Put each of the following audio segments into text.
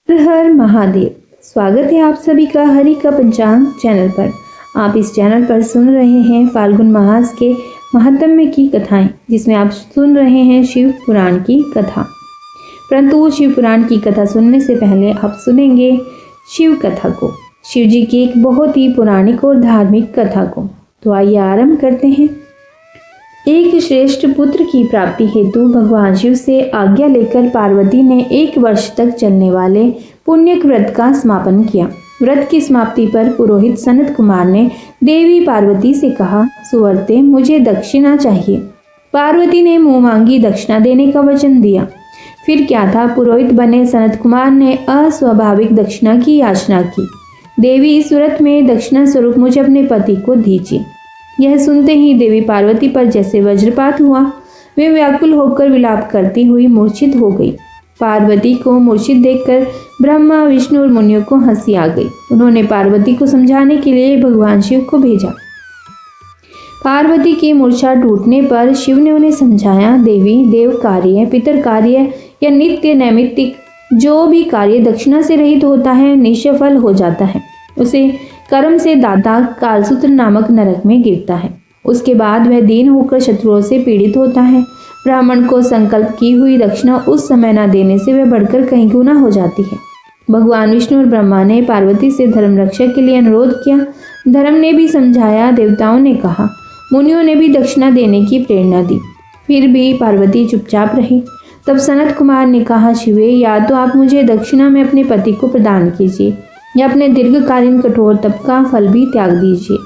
हर हर महादेव। स्वागत है आप सभी का हरि का पंचांग चैनल पर। आप इस चैनल पर सुन रहे हैं फाल्गुन मास के महात्म्य की कथाएं, जिसमें आप सुन रहे हैं शिव पुराण की कथा। परंतु शिव पुराण की कथा सुनने से पहले आप सुनेंगे शिव कथा को, शिव जी की एक बहुत ही पौराणिक और धार्मिक कथा को। तो आइए आरंभ करते हैं। एक श्रेष्ठ पुत्र की प्राप्ति हेतु भगवान शिव से आज्ञा लेकर पार्वती ने 1 वर्ष तक चलने वाले पुण्यक व्रत का समापन किया। व्रत की समाप्ति पर पुरोहित सनत कुमार ने देवी पार्वती से कहा, सुवर्ते मुझे दक्षिणा चाहिए। पार्वती ने मुंह मांगी दक्षिणा देने का वचन दिया। फिर क्या था, पुरोहित बने सनत कुमार ने अस्वाभाविक दक्षिणा की याचना की। देवी, इस व्रत में दक्षिणा स्वरूप मुझे अपने पति को दीजिए। यह सुनते ही देवी पार्वती पर जैसे वज्रपात हुआ। वे व्याकुल होकर विलाप करती हुई मूर्छित हो गई। पार्वती को मूर्छित देखकर ब्रह्मा, विष्णु और मुनियों को हंसी आ गई। उन्होंने पार्वती को समझाने के लिए भगवान शिव को भेजा। पार्वती की मूर्छा टूटने पर शिव ने उन्हें समझाया, देवी, देव कार्य, पितर कार्य या नित्य नैमित्तिक जो भी कार्य दक्षिणा से रहित होता है निष्फल हो जाता है। उसे कर्म से दाता कालसूत्र नामक नरक में गिरता है। उसके बाद वह दीन होकर शत्रुओं से पीड़ित होता है। ब्राह्मण को संकल्प की हुई दक्षिणा उस समय न देने से वह बढ़कर कहीं गुना हो जाती है। भगवान विष्णु और ब्रह्मा ने पार्वती से धर्म रक्षा के लिए अनुरोध किया। धर्म ने भी समझाया, देवताओं ने कहा, मुनियों ने भी दक्षिणा देने की प्रेरणा दी। फिर भी पार्वती चुपचाप रही। तब सनत कुमार ने कहा, शिवे, या तो आप मुझे दक्षिणा में अपने पति को प्रदान कीजिए या अपने दीर्घकालीन कठोर तप का फल भी त्याग दीजिए।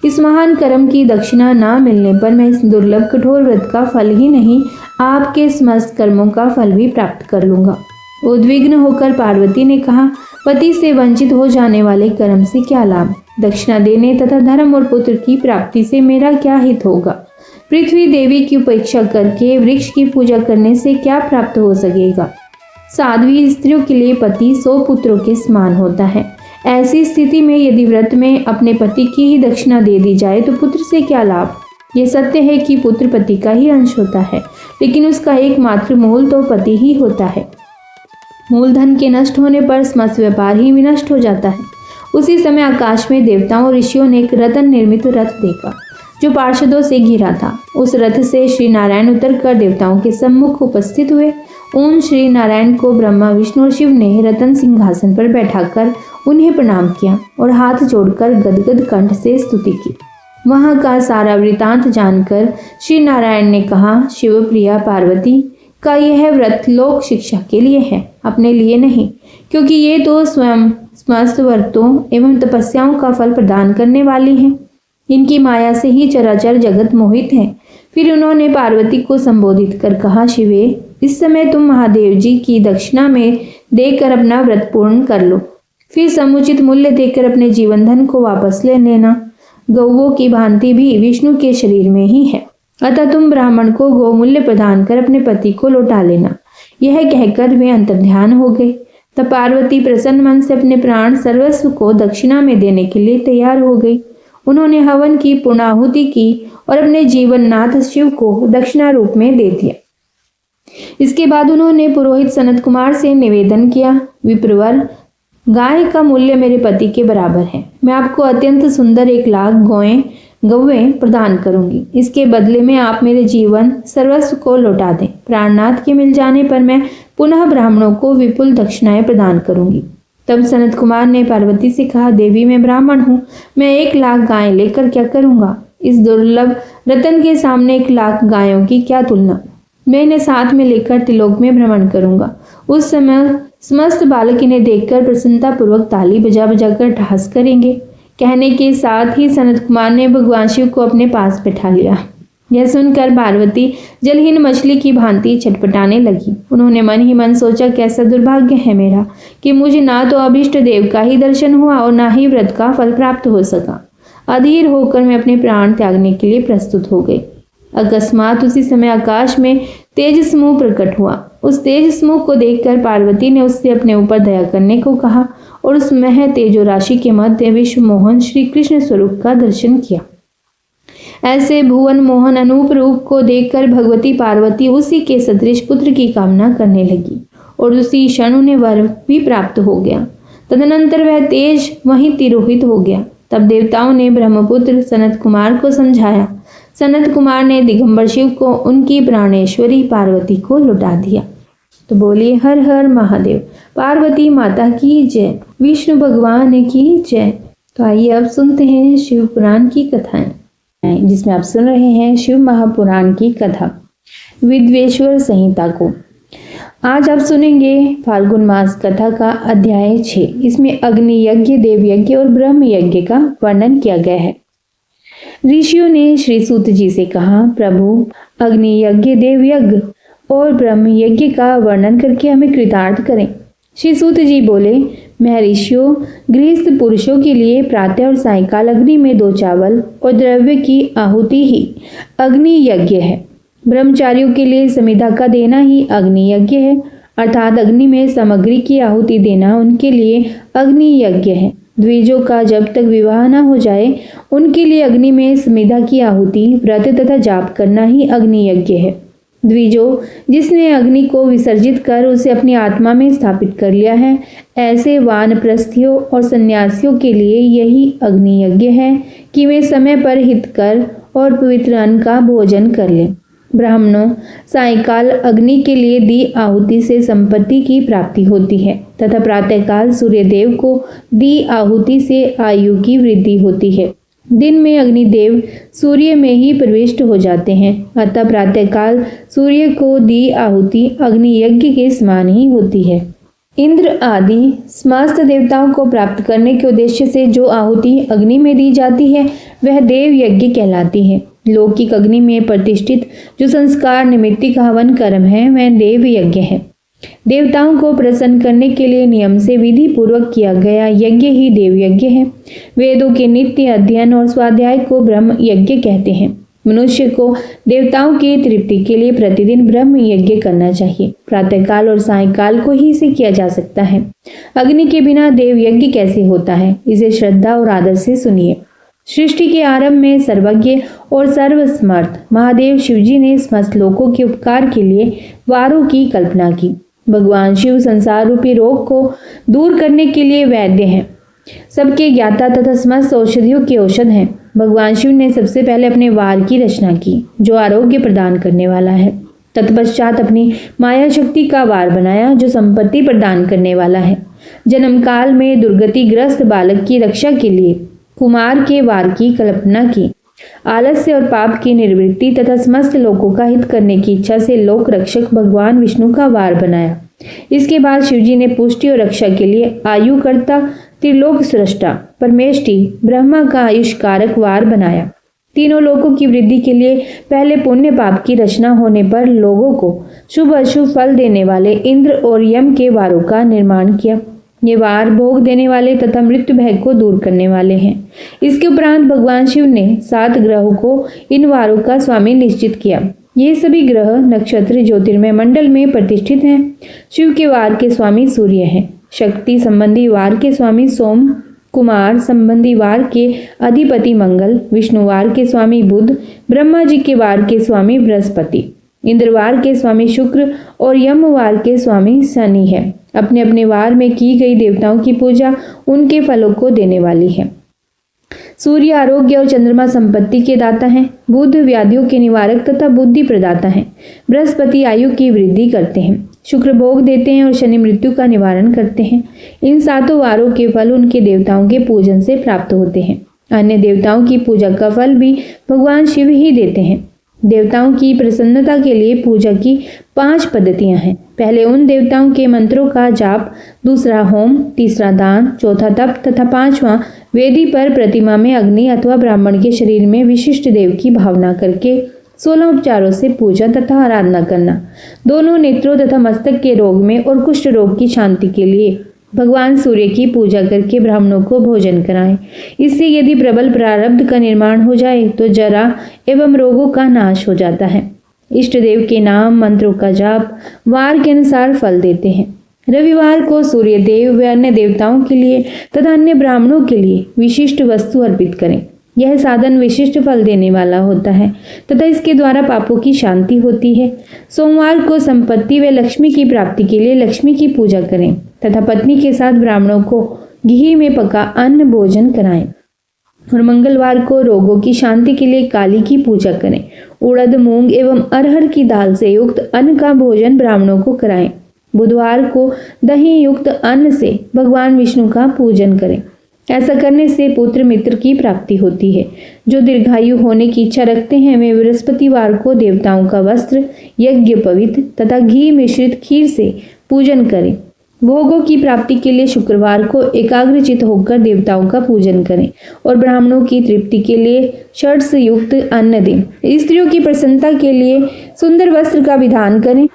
इस महान कर्म की दक्षिणा ना मिलने पर मैं इस दुर्लभ कठोर व्रत का फल ही नहीं, आपके समस्त कर्मों का फल भी प्राप्त कर लूंगा। उद्विग्न होकर पार्वती ने कहा, पति से वंचित हो जाने वाले कर्म से क्या लाभ? दक्षिणा देने तथा धर्म और पुत्र की प्राप्ति से मेरा क्या हित होगा? पृथ्वी देवी की उपेक्षा करके वृक्ष की पूजा करने से क्या प्राप्त हो सकेगा? साध्वी स्त्रियों के लिए पति 100 पुत्रों के समान होता है। ऐसी स्थिति में यदि व्रत में अपने पति की ही दक्षिणा दे दी जाए तो पुत्र से क्या लाभ? ये सत्य है कि पुत्र पति का ही अंश होता है, लेकिन उसका एकमात्र मूल तो पति ही होता है। मूलधन के नष्ट होने पर समस्त व्यापार ही विनष्ट हो जाता है। उसी समय आकाश में देवताओं और ऋषियों ने एक रत्न निर्मित रथ देखा जो पार्षदों से घिरा था। उस रथ से श्री नारायण उतरकर देवताओं के सम्मुख उपस्थित हुए। उन श्री नारायण को ब्रह्मा, विष्णु और शिव ने रतन सिंहासन पर बैठाकर उन्हें प्रणाम किया और हाथ जोड़कर गदगद कंठ से स्तुति की। वहां का सारा वृतांत जानकर श्री नारायण ने कहा, शिव प्रिया पार्वती का यह व्रत लोक शिक्षा के लिए है, अपने लिए नहीं, क्योंकि ये तो स्वयं समस्त व्रतों एवं तपस्याओं का फल प्रदान करने वाली है। इनकी माया से ही चराचर जगत मोहित है। फिर उन्होंने पार्वती को संबोधित कर कहा, शिवे, इस समय तुम महादेव जी की दक्षिणा में देकर अपना व्रत पूर्ण कर लो। फिर समुचित मूल्य देकर अपने जीवन धन को वापस ले लेना। गौवों की भांति भी विष्णु के शरीर में ही है, अतः तुम ब्राह्मण को गौ मूल्य प्रदान कर अपने पति को लौटा लेना। यह कहकर वे अंतर्ध्यान हो गए। तब पार्वती प्रसन्न मन से अपने प्राण सर्वस्व को दक्षिणा में देने के लिए तैयार हो गई। उन्होंने हवन की पूर्णाहुति की और अपने जीवननाथ शिव को दक्षिणा रूप में दे दिया। इसके बाद उन्होंने पुरोहित सनत कुमार से निवेदन किया, विप्रवर, गाय का मूल्य मेरे पति के बराबर है। मैं आपको अत्यंत सुंदर 1 लाख गौवें प्रदान करूंगी। इसके बदले में आप मेरे जीवन सर्वस्व को लौटा दें। प्राणनाथ के मिल जाने पर मैं पुनः ब्राह्मणों को विपुल दक्षिणाएं प्रदान करूंगी। तब सनत कुमार ने पार्वती से कहा, देवी, मैं ब्राह्मण हूँ, मैं 1 लाख गायें लेकर क्या करूंगा? इस दुर्लभ रतन के सामने 1 लाख गायों की क्या तुलना? मैं इन्हें साथ में लेकर त्रिलोक में भ्रमण करूंगा। उस समय समस्त बालक इन्हें देखकर प्रसन्नता पूर्वक ताली बजा बजा कर ठास करेंगे। कहने के साथ ही सनत कुमार ने भगवान शिव को अपने पास बैठा लिया। यह सुनकर पार्वती जलहीन मछली की भांति छटपटाने लगी। उन्होंने मन ही मन सोचा, कैसा दुर्भाग्य है मेरा कि मुझे ना तो अभिष्ट देव का ही दर्शन हुआ और ना ही व्रत का फल प्राप्त हो सका। अधीर होकर मैं अपने प्राण त्यागने के लिए प्रस्तुत हो गई। अकस्मात उसी समय आकाश में तेज समूह प्रकट हुआ। उस तेज समूह को देखकर पार्वती ने उससे अपने ऊपर दया करने को कहा और उस मह तेजो राशि के मध्य विश्व मोहन श्री कृष्ण स्वरूप का दर्शन किया। ऐसे भुवन मोहन अनूप रूप को देखकर भगवती पार्वती उसी के सदृश पुत्र की कामना करने लगी और उसी क्षण उन्हें वर भी प्राप्त हो गया। तदनंतर वह तेज वहीं तिरोहित हो गया। तब देवताओं ने ब्रह्मपुत्र सनत कुमार को समझाया। सनत कुमार ने दिगंबर शिव को उनकी प्राणेश्वरी पार्वती को लौटा दिया। तो बोलिए हर हर महादेव। पार्वती माता की जय, विष्णु भगवान की जय। तो आइए अब सुनते हैं शिव पुराण की कथाएं, जिसमें आप सुन रहे हैं शिव महापुराण की कथा विद्वेश्वर संहिता को। आज आप सुनेंगे फाल्गुन मास कथा का अध्याय 6। इसमें अग्नि यज्ञ, देव यज्ञ और ब्रह्म यज्ञ का वर्णन किया गया है। ऋषियों ने श्री सूत जी से कहा, प्रभु अग्नि यज्ञ, देव यज्ञ और ब्रह्म यज्ञ का वर्णन करके हमें कृतार्थ करें। श्री सूत जी बोले, महर्षियों, गृहस्थ पुरुषों के लिए प्रातः और सायंकाल अग्नि में 2 चावल और द्रव्य की आहुति ही अग्नि यज्ञ है। ब्रह्मचारियों के लिए समिधा का देना ही अग्नि यज्ञ है, अर्थात अग्नि में सामग्री की आहुति देना उनके लिए अग्नि यज्ञ है। द्विजों का जब तक विवाह न हो जाए उनके लिए अग्नि में समिधा की आहुति, व्रत तथा जाप करना ही अग्नि यज्ञ है। द्विजों, जिसने अग्नि को विसर्जित कर उसे अपनी आत्मा में स्थापित कर लिया है, ऐसे वानप्रस्थियों और सन्यासियों के लिए यही अग्नि यज्ञ है कि वे समय पर हितकर और पवित्र अन्न का भोजन कर लें। ब्राह्मणों, सायंकाल अग्नि के लिए दी आहुति से संपत्ति की प्राप्ति होती है तथा प्रातःकाल सूर्यदेव को दी आहुति से आयु की वृद्धि होती है। दिन में अग्निदेव सूर्य में ही प्रविष्ट हो जाते हैं, अतः प्रातःकाल सूर्य को दी आहुति अग्नि यज्ञ के समान ही होती है। इंद्र आदि समस्त देवताओं को प्राप्त करने के उद्देश्य से जो आहुति अग्नि में दी जाती है वह देव यज्ञ कहलाती है। लौकिक अग्नि में प्रतिष्ठित जो संस्कार निमित्तिक हवन कर्म है वह देव यज्ञ है। देवताओं को प्रसन्न करने के लिए नियम से विधि पूर्वक किया गया यज्ञ ही देव यज्ञ है। वेदों के नित्य अध्ययन और स्वाध्याय को ब्रह्म यज्ञ कहते हैं। मनुष्य को देवताओं की तृप्ति के लिए प्रतिदिन ब्रह्म यज्ञ करना चाहिए। प्रातःकाल और सायंकाल को ही से किया जा सकता है। अग्नि के बिना देव यज्ञ कैसे होता है, इसे श्रद्धा और आदर से सुनिए। सृष्टि के आरंभ में सर्वज्ञ और सर्वसमर्थ महादेव शिवजी ने समस्त लोकों के उपकार के लिए वारों की कल्पना की। भगवान शिव संसार रूपी रोग को दूर करने के लिए वैद्य हैं, सबके ज्ञाता तथा समस्त औषधियों के औषध हैं। भगवान शिव ने सबसे पहले अपने वार की रचना की जो आरोग्य प्रदान करने वाला है। तत्पश्चात अपनी माया शक्ति का वार बनाया जो संपत्ति प्रदान करने वाला है। जन्म काल में दुर्गतिग्रस्त बालक की रक्षा के लिए कुमार के वार की कल्पना की। आलस्य और पाप की निर्वृत्ति तथा समस्त लोगों का हित करने की इच्छा से लोक रक्षक भगवान विष्णु का वार बनाया। इसके बाद शिवजी ने पुष्टि और रक्षा के लिए आयुकर्ता त्रिलोक सृष्टा परमेष्टि ब्रह्मा का आयुष कारक वार बनाया। तीनों लोकों की वृद्धि के लिए पहले पुण्य पाप की रचना होने पर लोगों को शुभ अशुभ फल देने वाले इंद्र और यम के वारों का निर्माण किया। ये वार भोग देने वाले तथा मृत्यु भय को दूर करने वाले हैं। इसके उपरांत भगवान शिव ने 7 ग्रहों को इन वारों का स्वामी निश्चित किया। ये सभी ग्रह नक्षत्र ज्योतिर्मय मंडल में प्रतिष्ठित हैं। शिव के वार के स्वामी सूर्य हैं। शक्ति संबंधी वार के स्वामी सोम, कुमार संबंधी वार के अधिपति मंगल, विष्णुवार के स्वामी बुध, ब्रह्मा जी के वार के स्वामी बृहस्पति, इंद्रवार के स्वामी शुक्र और यमवार के स्वामी शनि है। अपने अपने वार में की गई देवताओं की पूजा उनके फलों को देने वाली है। सूर्य आरोग्य और चंद्रमा संपत्ति के दाता हैं। बुध व्याधियों के निवारक तथा बुद्धि प्रदाता हैं। बृहस्पति आयु की वृद्धि करते हैं। शुक्र भोग देते हैं और शनि मृत्यु का निवारण करते हैं। इन 7 वारों के फल उनके देवताओं के पूजन से प्राप्त होते हैं। अन्य देवताओं की पूजा का फल भी भगवान शिव ही देते हैं। देवताओं की प्रसन्नता के लिए पूजा की 5 पद्धतियां हैं। पहले उन देवताओं के मंत्रों का जाप, दूसरा होम, तीसरा दान, चौथा तप तथा 5वां वेदी पर प्रतिमा में अग्नि अथवा ब्राह्मण के शरीर में विशिष्ट देव की भावना करके 16 उपचारों से पूजा तथा आराधना करना। दोनों नेत्रों तथा मस्तक के रोग में और कुष्ठ रोग की शांति के लिए भगवान सूर्य की पूजा करके ब्राह्मणों को भोजन कराएं। इससे यदि प्रबल प्रारब्ध का निर्माण हो जाए तो जरा एवं रोगों का नाश हो जाता है। इष्ट देव के नाम मंत्रों का जाप वार के अनुसार फल देते हैं। रविवार को सूर्य देव व अन्य देवताओं के लिए तथा अन्य ब्राह्मणों के लिए विशिष्ट वस्तु अर्पित करें। यह साधन विशिष्ट फल देने वाला होता है तथा इसके द्वारा पापों की शांति होती है। सोमवार को संपत्ति व लक्ष्मी की प्राप्ति के लिए लक्ष्मी की पूजा करें तथा पत्नी के साथ ब्राह्मणों को घी में पका अन्न भोजन कराएं। और मंगलवार को रोगों की शांति के लिए काली की पूजा करें। उड़द, मूंग एवं अरहर की दाल से युक्त अन्न का भोजन ब्राह्मणों को कराएं। बुधवार को दही युक्त अन्न से भगवान विष्णु का पूजन करें। ऐसा करने से पुत्र मित्र की प्राप्ति होती है। जो दीर्घायु होने की इच्छा रखते हैं वे बृहस्पतिवार को देवताओं का वस्त्र, यज्ञ पवित्र तथा घी मिश्रित खीर से पूजन करें। भोगों की प्राप्ति के लिए शुक्रवार को एकाग्रचित होकर देवताओं का पूजन करें और ब्राह्मणों की तृप्ति के लिए षड्स युक्त अन्न दें। स्त्रियों की प्रसन्नता के लिए सुंदर वस्त्र का विधान करें।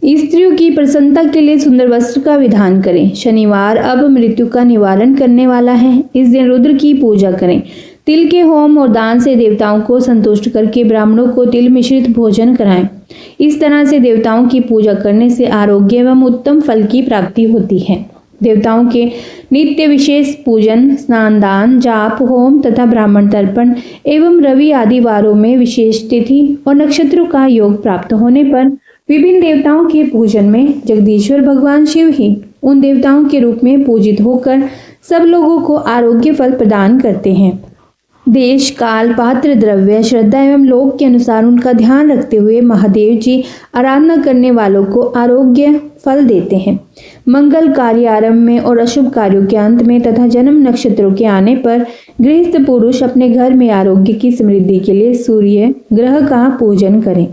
सुंदर वस्त्र का विधान करें। शनिवार अब मृत्यु का निवारण करने वाला है। इस दिन रुद्र की पूजा करें। तिल के होम और दान से देवताओं को संतुष्ट करके ब्राह्मणों को तिल मिश्रित भोजन कराएं। इस तरह से देवताओं की पूजा करने से आरोग्य एवं उत्तम फल की प्राप्ति होती है। देवताओं के नित्य विशेष पूजन, स्नान, दान, जाप, होम तथा ब्राह्मण तर्पण एवं रवि आदि वारों में विशेष तिथि और नक्षत्रों का योग प्राप्त होने पर विभिन्न देवताओं के पूजन में जगदीश्वर भगवान शिव ही उन देवताओं के रूप में पूजित होकर सब लोगों को आरोग्य फल प्रदान करते हैं। देश, काल, पात्र, द्रव्य, श्रद्धा एवं लोक के अनुसार उनका ध्यान रखते हुए महादेव जी आराधना करने वालों को आरोग्य फल देते हैं। मंगल कार्य आरंभ में और अशुभ कार्यों के अंत में तथा जन्म नक्षत्रों के आने पर गृहस्थ पुरुष अपने घर में आरोग्य की समृद्धि के लिए सूर्य ग्रह का पूजन करें।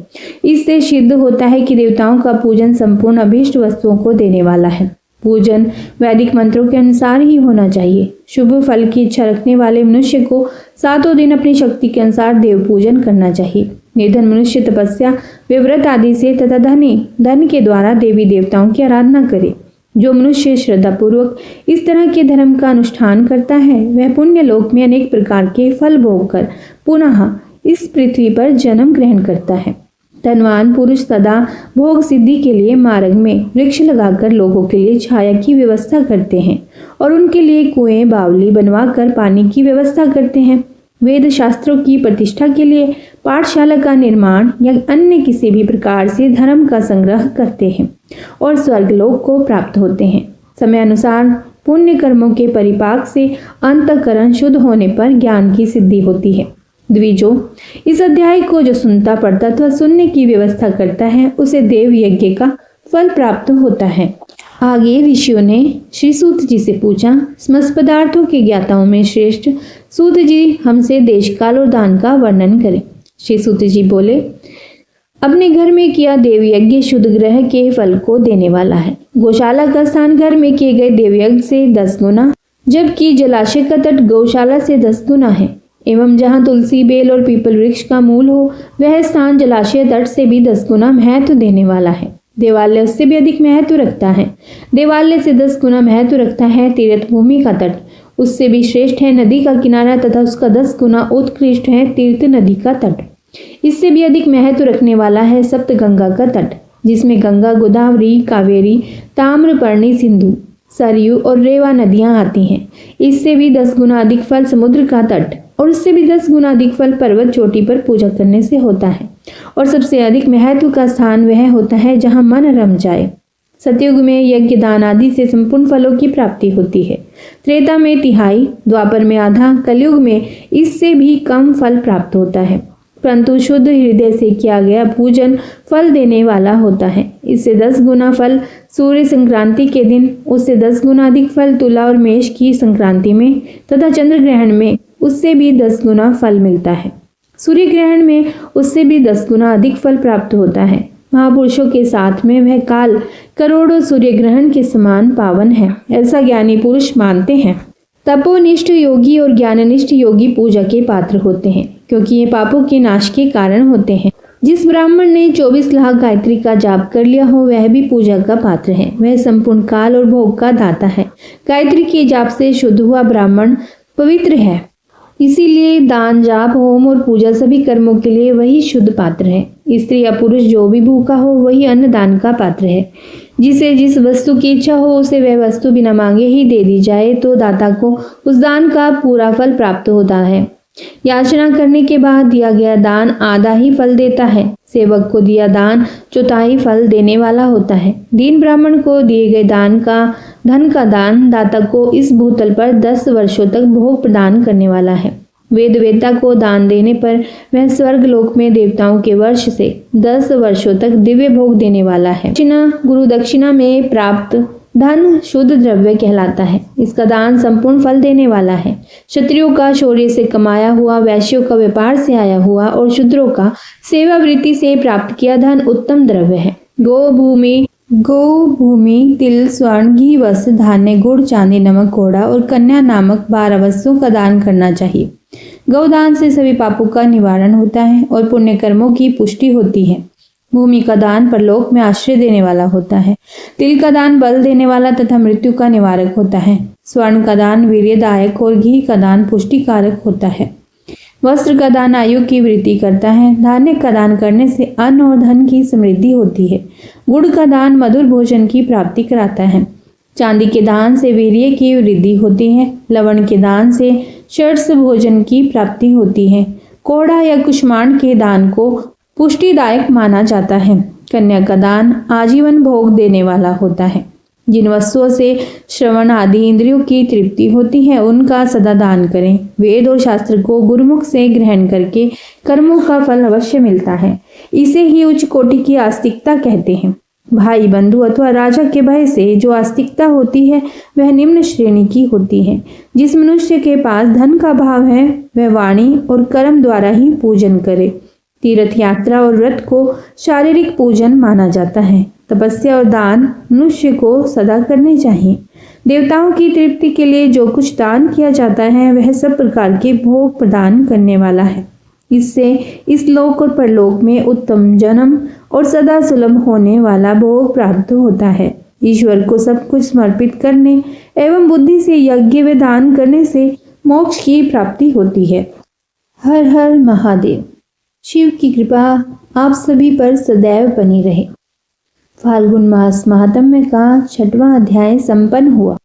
इससे सिद्ध होता है कि देवताओं का पूजन संपूर्ण अभीष्ट वस्तुओं को देने वाला है। पूजन वैदिक मंत्रों के अनुसार ही होना चाहिए। शुभ फल की इच्छा रखने वाले मनुष्य को 7 दिन अपनी शक्ति के अनुसार देव पूजन करना चाहिए। निर्धन मनुष्य तपस्या, व्रत आदि से तथा धन के द्वारा देवी देवताओं की आराधना करे। जो मनुष्य श्रद्धा पूर्वक इस तरह के धर्म का अनुष्ठान करता है वह पुण्य लोक में अनेक प्रकार के फल भोग कर पुनः इस पृथ्वी पर जन्म ग्रहण करता है। धनवान पुरुष सदा भोग सिद्धि के लिए मार्ग में वृक्ष लगाकर लोगों के लिए छाया की व्यवस्था करते हैं और उनके लिए कुएं, बावली बनवाकर पानी की व्यवस्था करते हैं। वेद शास्त्रों की प्रतिष्ठा के लिए पाठशाला का निर्माण या अन्य किसी भी प्रकार से धर्म का संग्रह करते हैं और स्वर्गलोक को प्राप्त होते हैं। समय अनुसार पुण्य कर्मों के परिपाक से अंतःकरण शुद्ध होने पर ज्ञान की सिद्धि होती है। द्विजो, इस अध्याय को जो सुनता पढ़ता अथवा सुनने की व्यवस्था करता है उसे देव यज्ञ का फल प्राप्त होता है। आगे ऋषियों ने श्री सूत जी से पूछा, समस्त पदार्थों के ज्ञाताओं में श्रेष्ठ सूत जी हमसे देश काल और दान का वर्णन करें। श्री सूत जी बोले, अपने घर में किया देव यज्ञ शुद्ध ग्रह के फल को देने वाला है। गौशाला का स्थान घर में किए गए देव यज्ञ से 10 गुना, जबकि जलाशय का तट गौशाला से 10 गुना है। एवं जहाँ तुलसी, बेल और पीपल वृक्ष का मूल हो वह स्थान जलाशय तट से भी 10 गुना महत्व देने वाला है। देवालय उससे भी अधिक महत्व रखता है। देवालय से 10 गुना महत्व रखता है तीर्थ भूमि का तट, उससे भी श्रेष्ठ है नदी का किनारा तथा उसका 10 गुना उत्कृष्ट है तीर्थ नदी का तट। इससे भी अधिक महत्व रखने वाला है सप्त गंगा का तट, जिसमें गंगा, गोदावरी, कावेरी, ताम्रपर्णी, सिंधु, सरयू और रेवा नदियां आती हैं। इससे भी 10 गुना अधिक फल समुद्र का तट और उससे भी 10 गुना अधिक फल पर्वत चोटी पर पूजा करने से होता है। और सबसे अधिक महत्व का स्थान वह होता है जहां मन रम जाए। सतयुग में यज्ञ, दान आदि से संपूर्ण फलों की प्राप्ति होती है। त्रेता में 1/3, द्वापर में आधा, कलयुग में इससे भी कम फल प्राप्त होता है। परंतु शुद्ध हृदय से किया गया पूजन फल देने वाला होता है। इससे 10 गुना फल सूर्य संक्रांति के दिन, उससे 10 गुना अधिक फल तुला और मेष की संक्रांति में तथा चंद्र ग्रहण में उससे भी 10 गुना फल मिलता है। सूर्य ग्रहण में उससे भी 10 गुना अधिक फल प्राप्त होता है। महापुरुषों के साथ में वह काल करोड़ों सूर्य ग्रहण के समान पावन है, ऐसा ज्ञानी पुरुष मानते हैं। तपोनिष्ठ योगी और ज्ञाननिष्ठ योगी पूजा के पात्र होते हैं, क्योंकि ये पापों के नाश के कारण होते हैं। जिस ब्राह्मण ने 24 लाख गायत्री का जाप कर लिया हो वह भी पूजा का पात्र है। वह संपूर्ण काल और भोग का दाता है। गायत्री के जाप से शुद्ध हुआ ब्राह्मण पवित्र है। इसीलिए दान, जाप, होम और पूजा सभी कर्मों के लिए वही शुद्ध पात्र है। स्त्री या पुरुष जो भी भूखा हो वही अन्न दान का पात्र है। जिसे जिस वस्तु की इच्छा हो उसे वह वस्तु बिना मांगे ही दे दी जाए तो दाता को उस दान का पूरा फल प्राप्त होता है। याचना करने के बाद दिया गया दान आधा ही फल देता है। सेवक को दिया दान चौथाई फल देने वाला होता है। दीन ब्राह्मण को दिए गए धन का दान दाता को इस भूतल पर 10 वर्षों तक भोग प्रदान करने वाला है। वेद वेत्ता को दान देने पर वह स्वर्ग लोक में देवताओं के वर्ष से 10 वर्षों तक दिव्य भोग देने वाला है। गुरु दक्षिणा में प्राप्त धन शुद्ध द्रव्य कहलाता है। इसका दान संपूर्ण फल देने वाला है। क्षत्रियों का शौर्य से कमाया हुआ, वैश्यों का व्यापार से आया हुआ और शूद्रों का सेवावृत्ति से प्राप्त किया धन उत्तम द्रव्य है। गो भूमि, तिल, स्वर्ण, घी, वस्त्र, धान्य, गुड़, चांदी, नमक, घोड़ा और कन्या नामक 12 वस्तुओं का दान करना चाहिए। गौदान से सभी पापों का निवारण होता है और पुण्य कर्मों की पुष्टि होती है। भूमि का दान परलोक में आश्रय देने वाला होता है। तिल का दान बल देने वाला तथा मृत्यु का निवारक होता है। स्वर्ण का दान वीर्यदायक और घी का दान पुष्टिकारक होता है। वस्त्र का दान आयु की वृद्धि करता है। धान्य का दान करने से अन्न और धन की समृद्धि होती है। गुड़ का दान मधुर भोजन की प्राप्ति कराता है। चांदी के दान से वीर्य की वृद्धि होती है। लवण के दान से षड्स भोजन की प्राप्ति होती है। कोड़ा या कुष्मांड के दान को पुष्टिदायक माना जाता है। कन्या का दान आजीवन भोग देने वाला होता है। जिन वस्तुओं से श्रवण आदि इंद्रियों की तृप्ति होती है उनका सदा दान करें। वेद और शास्त्र को गुरुमुख से ग्रहण करके कर्मों का फल अवश्य मिलता है। इसे ही उच्च कोटि की आस्तिकता कहते हैं। भाई बंधु अथवा राजा के भय से जो आस्तिकता होती है वह निम्न श्रेणी की होती है। जिस मनुष्य के पास धन का भाव है वह वाणी और कर्म द्वारा ही पूजन करे। तीर्थ यात्रा और व्रत को शारीरिक पूजन माना जाता है। तपस्या और दान मनुष्य को सदा करने चाहिए। देवताओं की तृप्ति के लिए जो कुछ दान किया जाता है वह सब प्रकार के भोग प्रदान करने वाला है। इससे इस लोक और परलोक में उत्तम जन्म और सदा सुलभ होने वाला भोग प्राप्त होता है। ईश्वर को सब कुछ समर्पित करने एवं बुद्धि से यज्ञ व दान करने से मोक्ष की प्राप्ति होती है। हर हर महादेव। शिव की कृपा आप सभी पर सदैव बनी रहे। फाल्गुन मास महात्म्य का 6वां अध्याय संपन्न हुआ।